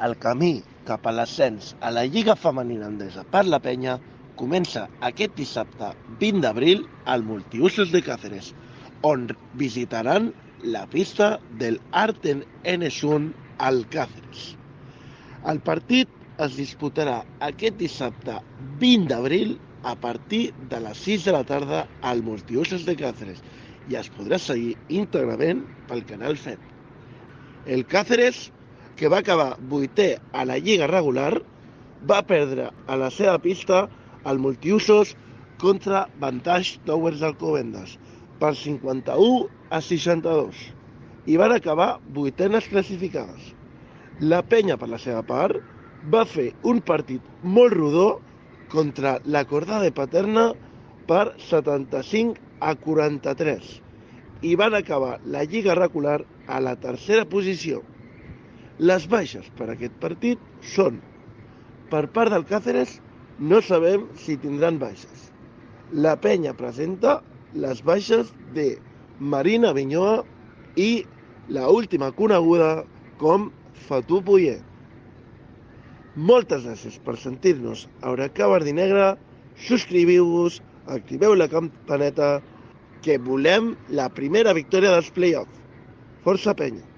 El camí cap a l'ascens a la Lliga Femenina Andesa per la Penya comença aquest dissabte 20 d'abril al Multiusos de Cáceres, on visitaran la pista del Arten Enesun al Cáceres. El partit es disputarà aquest dissabte 20 d'abril a partir de les 6 de la tarda al Multiusos de Cáceres i es podrà seguir íntegrament pel canal FET. El Cáceres, que va acabar 8è a la Lliga regular, va perdre a la seva pista al Multiusos contra Vantage Towers d'Alcobendas per 51-62 i van acabar 8enes classificades. La Penya, per la seva part, va fer un partit molt rodó contra la Cordada de Paterna per 75-43 i van acabar la Lliga regular a la tercera posició. Les baixes per aquest partit són: per part del Cáceres no sabem si tindran baixes. La Penya presenta les baixes de Marina Vinyoa i la última coneguda com Fatou Pouillet. Moltes gràcies per sentir-nos a Huracà Verd i Negre. Subscriviu-vos, activeu la campaneta, que volem la primera victòria dels play-offs. Força Penya!